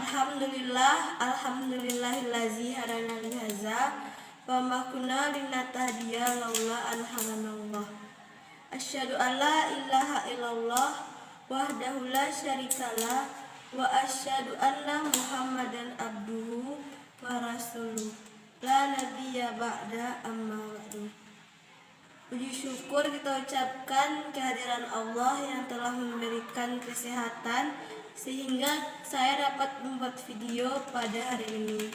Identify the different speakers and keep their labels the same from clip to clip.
Speaker 1: Alhamdulillahillazi hadana li hadza wa ma kunna linahtadiya laula an hadanallah. Asyhadu an la ilaha illallah wahdahu la syarikalah wa asyhadu anna Muhammadan abduhu wa rasuluh. La nabiyya ba'da amma ba'du. Puji syukur kita ucapkan kehadiran Allah yang telah memberikan kesehatan sehingga saya dapat membuat video pada hari ini.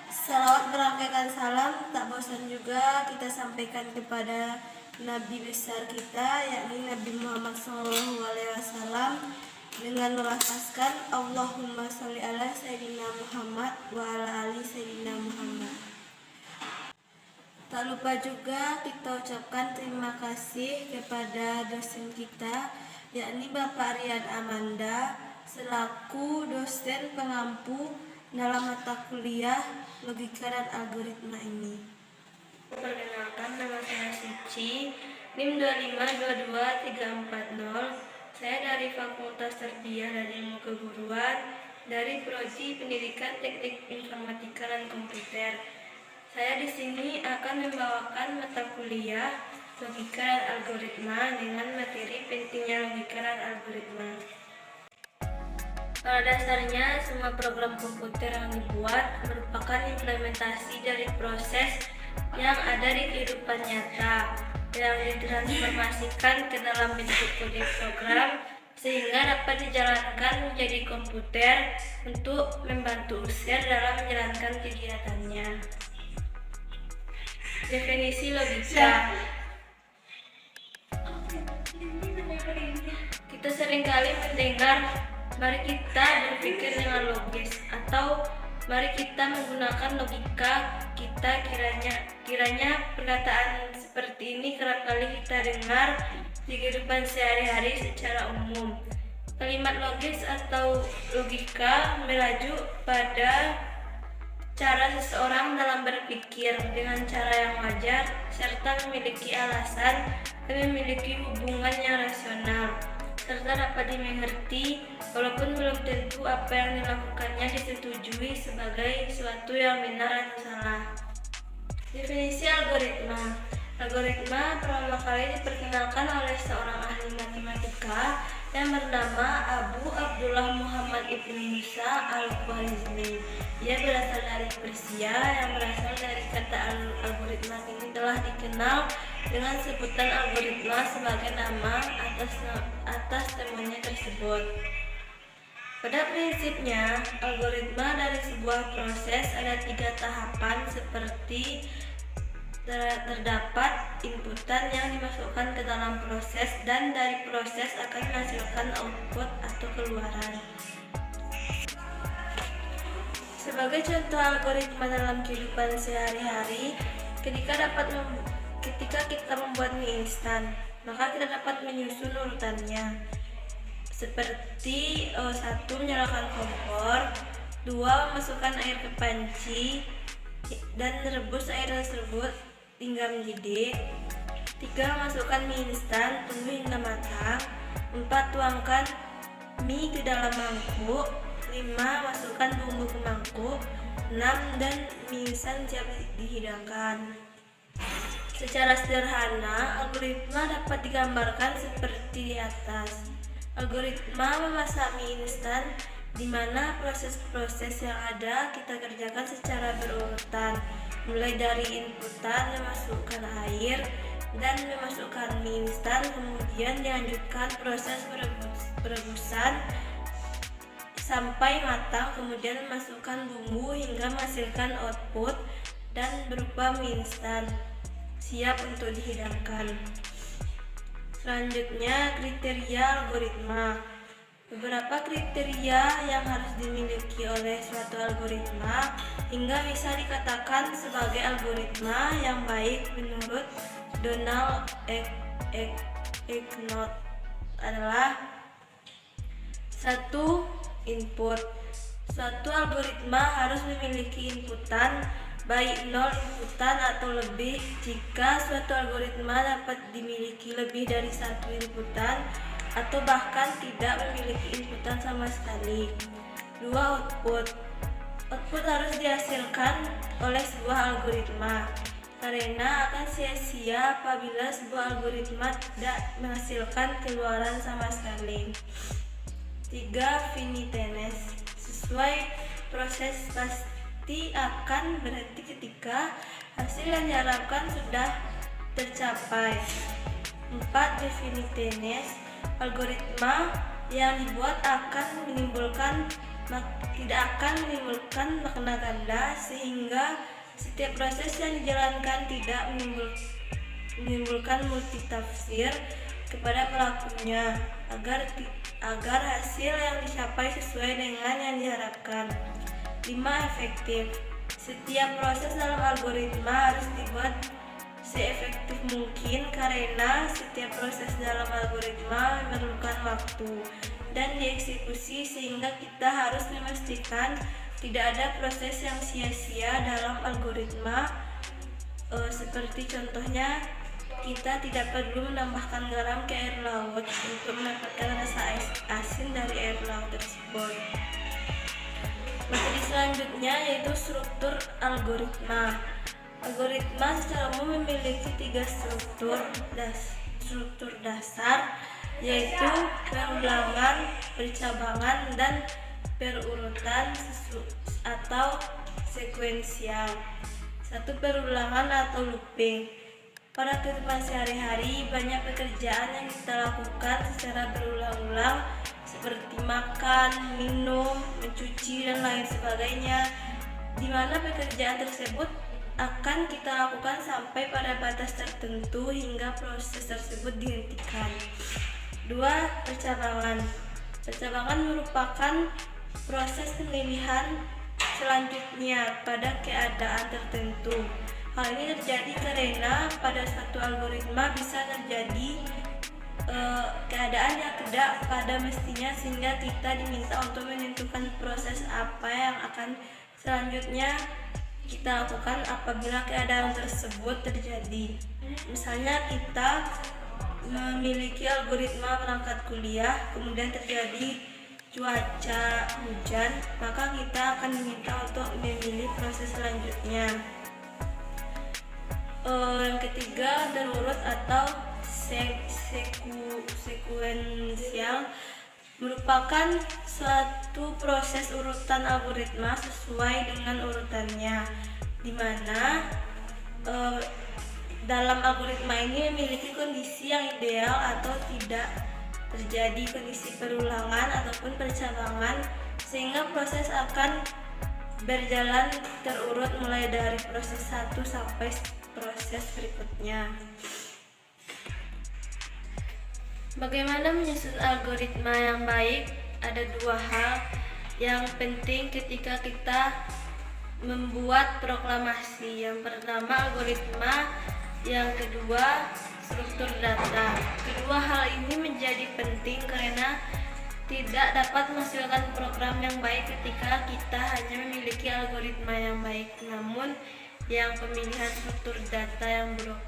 Speaker 1: Salawat berangkaikan salam tak bosan juga kita sampaikan kepada Nabi besar kita, yakni Nabi Muhammad SAW, dengan melafazkan Allahumma sholli ala Sayyidina Muhammad wa ala ali Sayyidina Muhammad. Tak lupa juga kita ucapkan terima kasih kepada dosen kita, yakni Bapak Rian Amanda, selaku dosen pengampu dalam mata kuliah logika dan algoritma ini. Perkenalkan, nama saya Suci, NIM 2522340. Saya dari Fakultas Tarbiyah dan Ilmu Keguruan dari Prodi Pendidikan Teknik Informatika dan Komputer. Saya di sini akan membawakan mata kuliah logika dan algoritma dengan materi pentingnya logika dan algoritma. Pada dasarnya, semua program komputer yang dibuat merupakan implementasi dari proses yang ada di kehidupan nyata yang ditransformasikan ke dalam bentuk kode program sehingga dapat dijalankan menjadi komputer untuk membantu user dalam menjalankan kegiatannya. Definisi logika. Kita seringkali mendengar mari kita berpikir dengan logis atau mari kita menggunakan logika kita. Kiranya perkataan seperti ini kerap kali kita dengar di kehidupan sehari-hari secara umum. Kalimat logis atau logika merujuk pada cara seseorang dalam berpikir dengan cara yang wajar serta memiliki alasan dan memiliki hubungan yang rasional serta dapat dimengerti walaupun belum tentu apa yang dilakukannya disetujui sebagai sesuatu yang benar atau salah. Definisi algoritma. Algoritma pertama kali diperkenalkan oleh seorang ahli matematika yang bernama Abu Abdullah Muhammad ibn Musa al-Khwarizmi. Ia berasal dari Persia, yang berasal dari kata algoritma ini telah dikenal dengan sebutan algoritma sebagai nama atas temuannya tersebut. Pada prinsipnya, algoritma dari sebuah proses ada 3 tahapan seperti terdapat inputan yang dimasukkan ke dalam proses dan dari proses akan menghasilkan output atau keluaran. Sebagai contoh algoritma dalam kehidupan sehari-hari, ketika kita membuat mie instan, maka kita dapat menyusun urutannya. Seperti 1. Menyalakan kompor, 2. Memasukkan air ke panci dan merebus air tersebut hingga mendidih, 3. Masukkan mie instan, tunggu hingga matang, 4. Tuangkan mie ke dalam mangkuk, 5. Masukkan bumbu ke mangkuk, 6. Dan mie instan siap dihidangkan. Secara sederhana, algoritma dapat digambarkan seperti di atas. Algoritma memasak mie instan di mana proses-proses yang ada kita kerjakan secara berurutan, mulai dari inputan, memasukkan air, dan memasukkan mie instan, kemudian dilanjutkan proses perebusan sampai matang, kemudian memasukkan bumbu hingga menghasilkan output dan berupa mie instan siap untuk dihidangkan. Selanjutnya, kriteria algoritma. Beberapa kriteria yang harus dimiliki oleh suatu algoritma hingga bisa dikatakan sebagai algoritma yang baik menurut Donald Knuth adalah 1. Input. Suatu algoritma harus memiliki inputan baik 0 inputan atau lebih. Jika suatu algoritma dapat dimiliki lebih dari 1 inputan, atau bahkan tidak memiliki inputan sama sekali. 2. Output. Output harus dihasilkan oleh sebuah algoritma, karena akan sia-sia apabila sebuah algoritma tidak menghasilkan keluaran sama sekali. 3. Finiteness. Sesuai proses pasti akan berhenti ketika hasil yang diharapkan sudah tercapai. 4. Definiteness. Algoritma yang dibuat tidak akan menimbulkan makna ganda, sehingga setiap proses yang dijalankan tidak menimbulkan multitafsir kepada pelakunya, agar hasil yang dicapai sesuai dengan yang diharapkan. 5. Efektif. Setiap proses dalam algoritma harus dibuat seefektif mungkin, karena setiap proses dalam algoritma memerlukan waktu dan dieksekusi, sehingga kita harus memastikan tidak ada proses yang sia-sia dalam algoritma. Seperti contohnya, kita tidak perlu menambahkan garam ke air laut untuk mendapatkan rasa asin dari air laut tersebut. Materi selanjutnya yaitu struktur algoritma. Algoritma secara umum memiliki 3 struktur dasar, yaitu perulangan, percabangan, dan perurutan atau sekuensial. 1. Perulangan atau looping. Pada kehidupan sehari-hari, banyak pekerjaan yang kita lakukan secara berulang-ulang, seperti makan, minum, mencuci, dan lain sebagainya, di mana pekerjaan tersebut akan kita lakukan sampai pada batas tertentu hingga proses tersebut dihentikan. 2. Percabangan. Percabangan merupakan proses pemilihan selanjutnya pada keadaan tertentu. Hal ini terjadi karena pada suatu algoritma bisa terjadi keadaan yang tidak pada mestinya, sehingga kita diminta untuk menentukan proses apa yang akan selanjutnya kita lakukan apabila keadaan tersebut terjadi. Misalnya kita memiliki algoritma berangkat kuliah, kemudian terjadi cuaca hujan, maka kita akan diminta untuk memilih proses selanjutnya. Yang ketiga, berurut atau sekuensial merupakan suatu proses urutan algoritma sesuai dengan urutannya, di mana dalam algoritma ini memiliki kondisi yang ideal atau tidak terjadi kondisi perulangan ataupun percabangan, sehingga proses akan berjalan terurut mulai dari proses 1 sampai proses berikutnya. Bagaimana menyusun algoritma yang baik? Ada 2 hal yang penting ketika kita membuat proklamasi. Yang pertama algoritma, yang kedua struktur data. Kedua hal ini menjadi penting karena tidak dapat menghasilkan program yang baik ketika kita hanya memiliki algoritma yang baik, namun yang pemilihan struktur data yang buruk.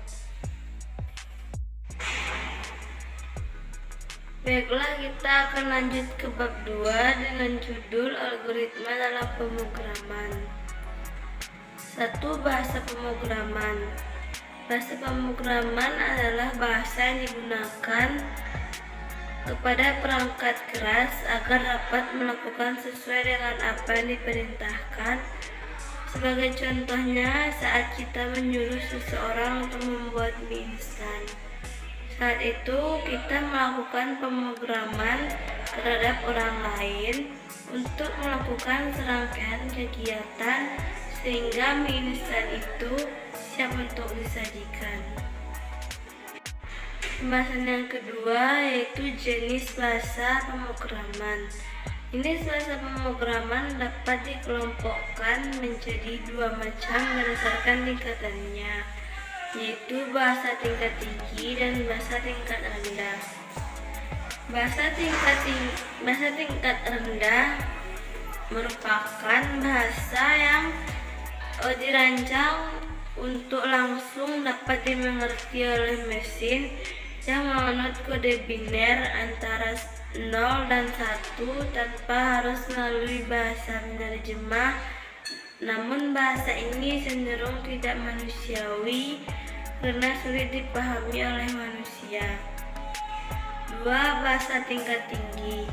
Speaker 1: Baiklah, kita akan lanjut ke bab 2 dengan judul algoritma dalam pemrograman. 1. Bahasa pemrograman. Bahasa pemrograman adalah bahasa yang digunakan kepada perangkat keras agar dapat melakukan sesuai dengan apa yang diperintahkan. Sebagai contohnya, saat kita menyuruh seseorang untuk membuat mie instan, saat itu kita melakukan pemrograman terhadap orang lain untuk melakukan serangkaian kegiatan sehingga mie instan itu siap untuk disajikan. Pembahasan yang kedua yaitu jenis bahasa pemrograman. Jenis bahasa pemrograman dapat dikelompokkan menjadi 2 macam berdasarkan tingkatannya, yaitu bahasa tingkat tinggi dan bahasa tingkat rendah. Bahasa tingkat rendah merupakan bahasa yang dirancang untuk langsung dapat dimengerti oleh mesin, yang menganut kode biner antara 0 dan 1 tanpa harus melalui bahasa penerjemah. Namun bahasa ini cenderung tidak manusiawi karena sulit dipahami oleh manusia. 2. Bahasa tingkat tinggi.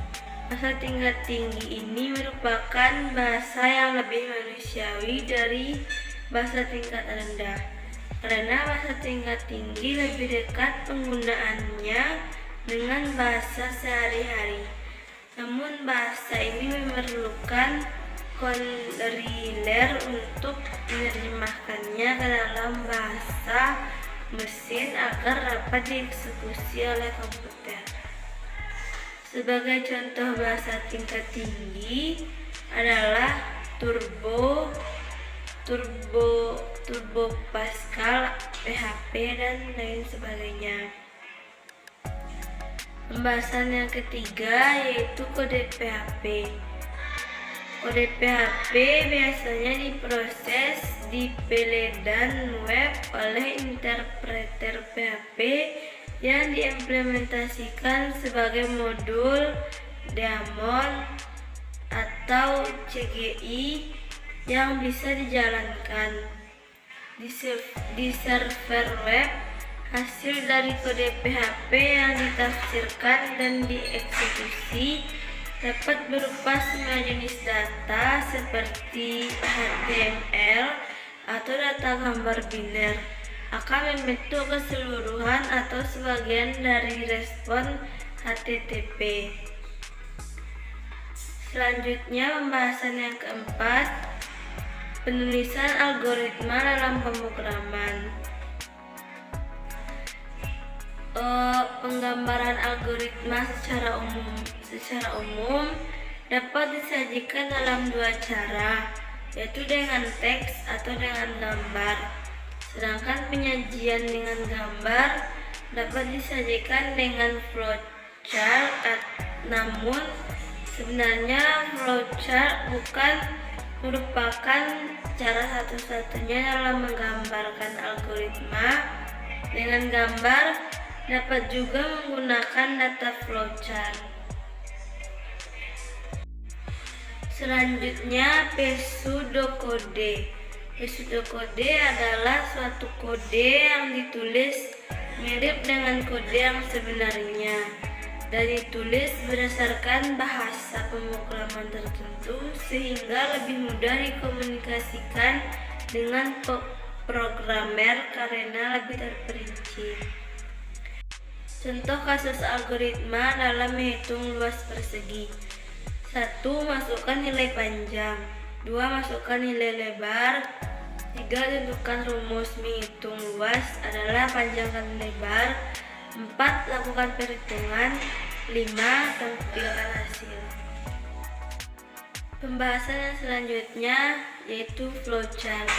Speaker 1: Bahasa tingkat tinggi ini merupakan bahasa yang lebih manusiawi dari bahasa tingkat rendah, karena bahasa tingkat tinggi lebih dekat penggunaannya dengan bahasa sehari-hari. Namun bahasa ini memerlukan kondiler untuk menerjemahkannya ke dalam bahasa mesin agar dapat dieksekusi oleh komputer. Sebagai contoh bahasa tingkat tinggi adalah Turbo Pascal, PHP, dan lain sebagainya. Pembahasan yang ketiga yaitu kode PHP. Kode PHP biasanya diproses di peledan web oleh interpreter PHP yang diimplementasikan sebagai modul daemon atau CGI yang bisa dijalankan di server web. Hasil dari kode PHP yang ditafsirkan dan dieksekusi dapat berupa semua jenis data seperti HTML atau data gambar biner, akan membentuk keseluruhan atau sebagian dari respon HTTP. Selanjutnya, pembahasan yang keempat, penulisan algoritma dalam pemrograman. Penggambaran algoritma secara umum dapat disajikan dalam dua cara, yaitu dengan teks atau dengan gambar. Sedangkan penyajian dengan gambar dapat disajikan dengan flowchart. Namun sebenarnya flowchart bukan merupakan cara satu-satunya dalam menggambarkan algoritma. Dengan gambar dapat juga menggunakan data flowchart. Selanjutnya, pseudokode. Pseudokode adalah suatu kode yang ditulis mirip dengan kode yang sebenarnya dan ditulis berdasarkan bahasa pemrograman tertentu sehingga lebih mudah dikomunikasikan dengan programmer karena lebih terperinci. Contoh kasus algoritma dalam menghitung luas persegi. 1. Masukkan nilai panjang. 2. Masukkan nilai lebar. 3. Tentukan rumus menghitung luas adalah panjang kali lebar. 4. Lakukan perhitungan. 5. Tampilkan hasil. Pembahasan yang selanjutnya yaitu flowchart.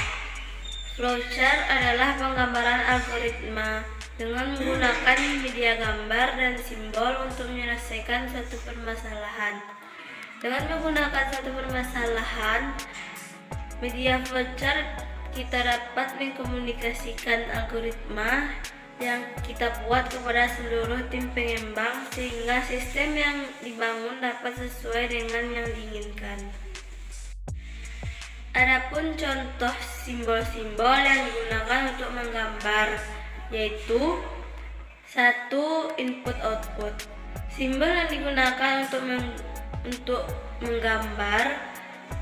Speaker 1: Flowchart adalah penggambaran algoritma dengan menggunakan media gambar dan simbol untuk menyelesaikan suatu permasalahan. Dengan menggunakan suatu permasalahan, media flowchart kita dapat mengkomunikasikan algoritma yang kita buat kepada seluruh tim pengembang sehingga sistem yang dibangun dapat sesuai dengan yang diinginkan. Adapun contoh simbol-simbol yang digunakan untuk menggambar yaitu 1. Input output. Simbol yang digunakan untuk menggambar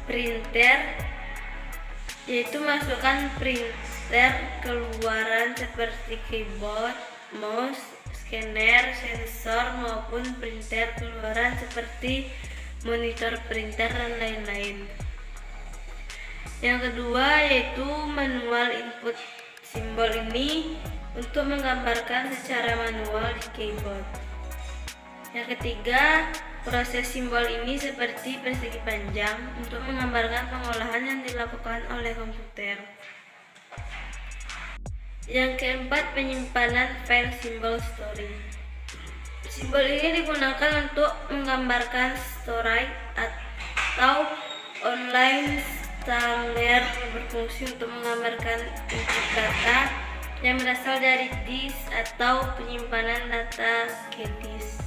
Speaker 1: printer yaitu masukkan printer keluaran seperti keyboard, mouse, scanner, sensor maupun printer keluaran seperti monitor printer dan lain-lain. Yang kedua yaitu manual input. Simbol ini untuk menggambarkan secara manual di keyboard. Yang ketiga, proses simbol ini seperti persegi panjang untuk menggambarkan pengolahan yang dilakukan oleh komputer. Yang keempat, penyimpanan file simbol story. Simbol ini digunakan untuk menggambarkan storage atau online standard yang berfungsi untuk menggambarkan input data yang berasal dari disk atau penyimpanan data ke disk.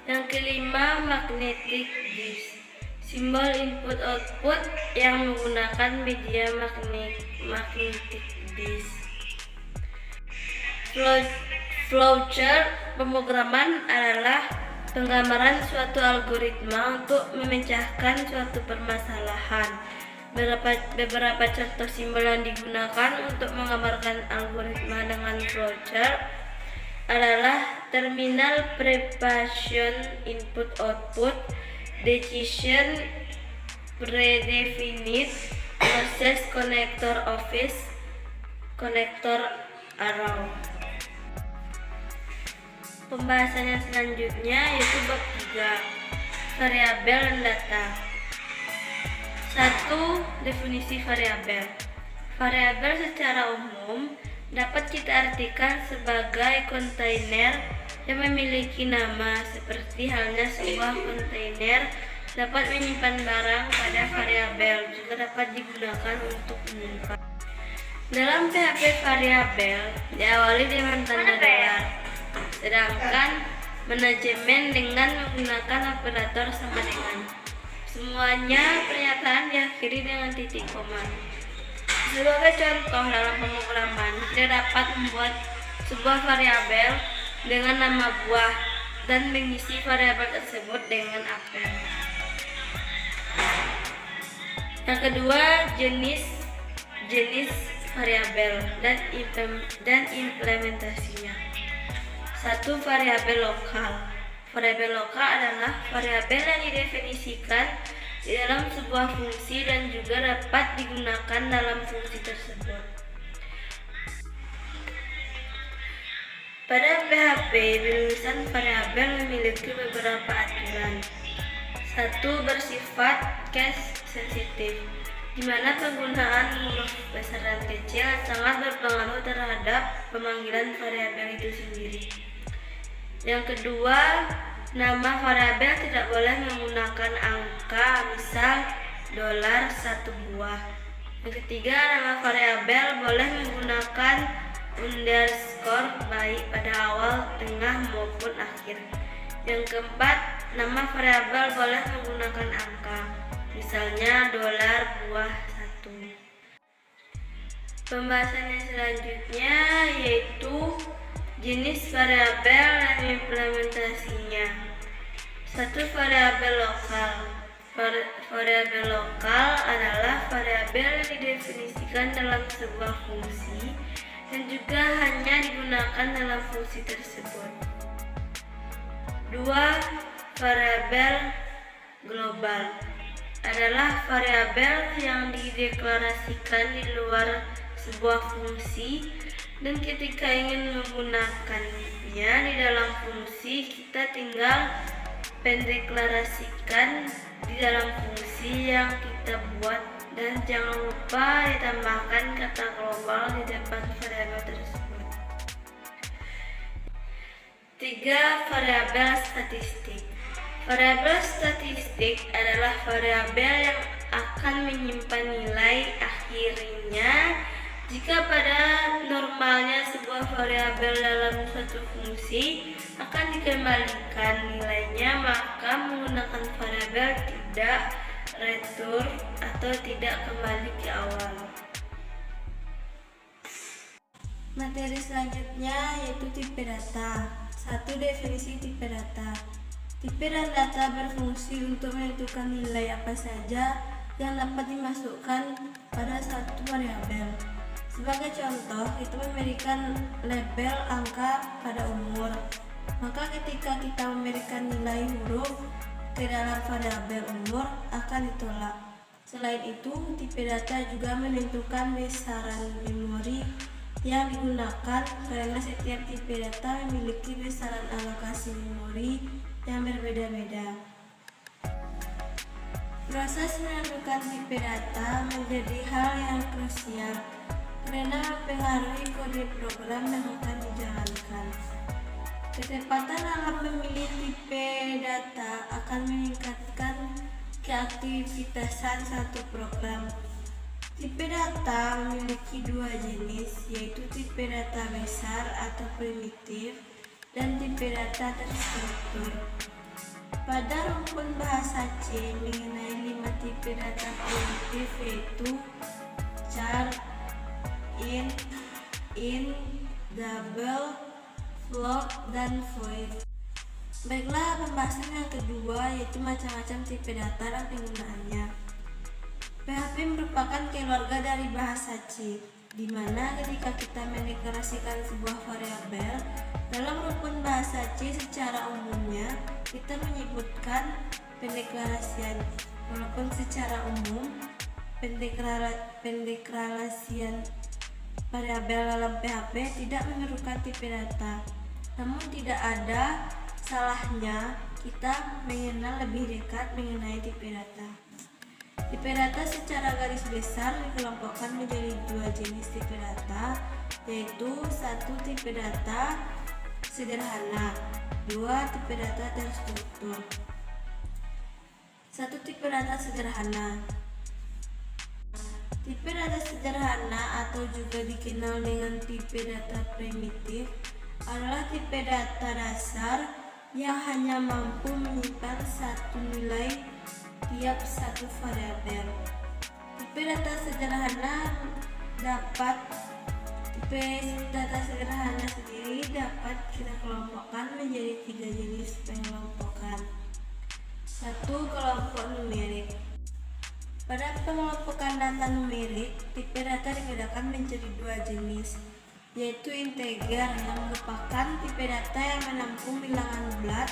Speaker 1: Yang kelima, magnetic disk. Simbol input-output yang menggunakan media magnetic disk. Flowchart pemrograman adalah penggambaran suatu algoritma untuk memecahkan suatu permasalahan. Beberapa contoh simbol yang digunakan untuk menggambarkan algoritma dengan flowchart adalah terminal preparation input-output, decision predefinite, process connector office, connector arrow. Pembahasan yang selanjutnya yaitu bab 3, variabel dan data. 1. Definisi variabel. Variabel secara umum dapat kita artikan sebagai kontainer yang memiliki nama, seperti halnya sebuah kontainer dapat menyimpan barang pada variabel, juga dapat digunakan untuk menyimpan. Dalam PHP, variabel diawali dengan tanda dolar, sedangkan manajemen dengan menggunakan operator sama dengan. Semuanya pernyataan diakhiri dengan titik koma. Sebagai contoh, dalam pemrograman kita dapat membuat sebuah variabel dengan nama buah dan mengisi variabel tersebut dengan apel. Yang kedua, jenis variabel dan implementasinya. 1. Variabel lokal. Variabel lokal adalah variabel yang didefinisikan di dalam sebuah fungsi dan juga dapat digunakan dalam fungsi tersebut. Pada PHP, penulisan variabel memiliki beberapa aturan. 1. Bersifat case sensitif, di mana penggunaan huruf besar dan kecil sangat berpengaruh terhadap pemanggilan variabel itu sendiri. Yang kedua, nama variabel tidak boleh menggunakan angka, misal $1 buah. Yang ketiga, nama variabel boleh menggunakan underscore baik pada awal, tengah maupun akhir. Yang keempat, nama variabel boleh menggunakan angka, misalnya $1. Pembahasan yang selanjutnya yaitu jenis variabel dan implementasinya. 1. Variabel lokal. Variabel lokal adalah variabel yang didefinisikan dalam sebuah fungsi dan juga hanya digunakan dalam fungsi tersebut. 2. Variabel global adalah variabel yang dideklarasikan di luar sebuah fungsi, dan ketika ingin menggunakannya di dalam fungsi, kita tinggal mendeklarasikan di dalam fungsi yang kita buat, dan jangan lupa ditambahkan kata global di depan variabel tersebut. 3. Variabel statistik. Variabel statistik adalah variabel yang akan menyimpan nilai akhirnya jika pada normalnya sebuah variabel dalam suatu fungsi akan dikembalikan nilainya, maka menggunakan variabel tidak return atau tidak kembali ke awal. Materi selanjutnya yaitu tipe data. 1. Definisi tipe data. Tipe dan data berfungsi untuk menentukan nilai apa saja yang dapat dimasukkan pada satu variabel. Sebagai contoh, kita memberikan label angka pada umur, maka ketika kita memberikan nilai huruf ke dalam variabel umur akan ditolak. Selain itu, tipe data juga menentukan besaran memori yang digunakan, karena setiap tipe data memiliki besaran alokasi memori yang berbeda-beda. Proses menentukan tipe data menjadi hal yang krusial karena mempengaruhi kode program yang akan dijalankan. Kecepatan dalam memilih tipe data akan meningkatkan keaktifitasan satu program. Tipe data memiliki dua jenis, yaitu tipe data besar atau primitif dan tipe data terstruktur. Pada rumpun bahasa C mengenai 5 tipe data primitif, yaitu char, int, double, float, dan void. Baiklah, pembahasan yang kedua yaitu macam-macam tipe data dan penggunaannya. PHP merupakan keluarga dari bahasa C, di mana ketika kita mendeklarasikan sebuah variabel dalam rumpun bahasa C secara umumnya kita menyebutkan pendeklarasian. Walaupun secara umum pendeklarasian variabel dalam PHP tidak memerlukan tipe data, namun tidak ada salahnya kita mengenal lebih dekat mengenai tipe data. Tipe data secara garis besar dikelompokkan menjadi dua jenis tipe data, yaitu satu tipe data sederhana, dua tipe data terstruktur. Satu tipe data sederhana. Tipe data sederhana atau juga dikenal dengan tipe data primitif adalah tipe data dasar yang hanya mampu menyimpan satu nilai tiap satu variabel. Tipe data sederhana sendiri dapat kita kelompokkan menjadi tiga jenis pengelompokan. Satu, kelompok numerik. Pada pengelompokan data numerik, tipe data dibedakan menjadi dua jenis, yaitu integer yang merupakan tipe data yang menampung bilangan bulat,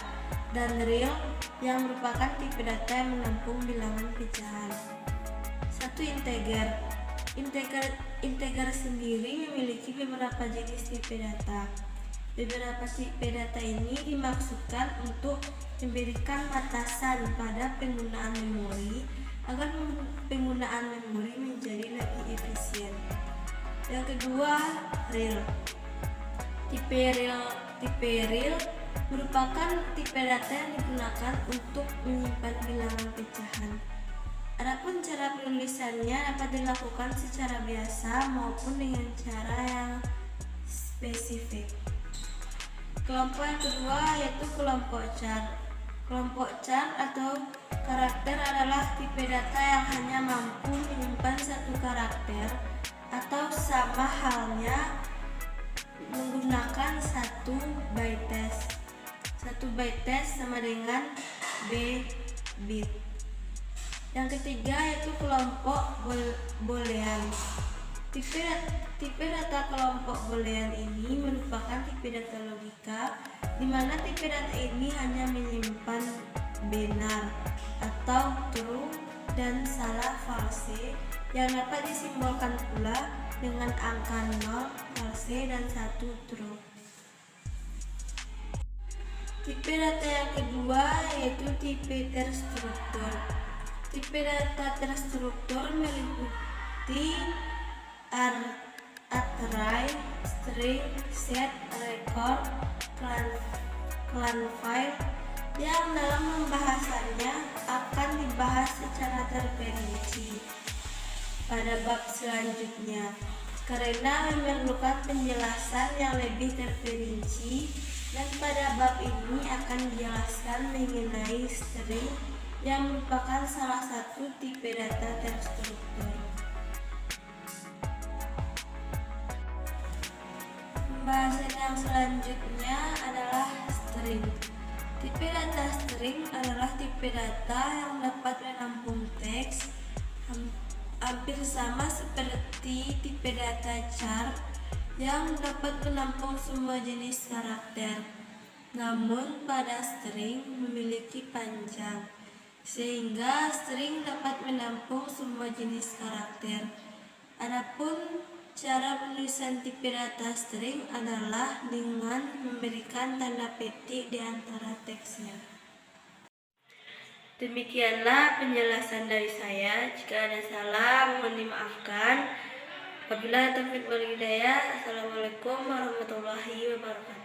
Speaker 1: dan real yang merupakan tipe data yang menampung bilangan pecahan. Satu, integer. Integer sendiri memiliki beberapa jenis tipe data. Beberapa tipe data ini dimaksudkan untuk memberikan batasan pada penggunaan memori agar penggunaan memori menjadi lebih efisien. Yang kedua, real. Tipe real merupakan tipe data yang digunakan untuk menyimpan bilangan pecahan. Adapun cara penulisannya dapat dilakukan secara biasa maupun dengan cara yang spesifik. Kelompok yang kedua yaitu kelompok char. Kelompok char atau karakter adalah tipe data yang hanya mampu menyimpan satu karakter atau sama halnya menggunakan satu bytes. Satu bytes sama dengan B bit. Yang ketiga yaitu kelompok boolean. Tipe data kelompok boolean ini merupakan tipe data logika di mana tipe data ini hanya menyimpan benar atau true dan salah false yang dapat disimbolkan pula dengan angka 0 false dan 1 true. Tipe data yang kedua yaitu tipe terstruktur. Tipe data terstruktur meliputi array, string, set, record, clan file yang dalam pembahasannya akan dibahas secara terperinci pada bab selanjutnya karena memerlukan penjelasan yang lebih terperinci, dan pada bab ini akan dijelaskan mengenai string yang merupakan salah satu tipe data terstruktur. Pembahasan yang selanjutnya adalah string. Tipe data string adalah tipe data yang dapat menampung teks hampir sama seperti tipe data char yang dapat menampung semua jenis karakter. Namun pada string memiliki panjang, sehingga string dapat menampung semua jenis karakter. Adapun cara penulisan tipe data string adalah dengan memberikan tanda petik di antara teksnya. Demikianlah penjelasan dari saya. Jika ada salah, mohon dimaafkan. Wabillahi taufiq wal hidayah. Assalamualaikum warahmatullahi wabarakatuh.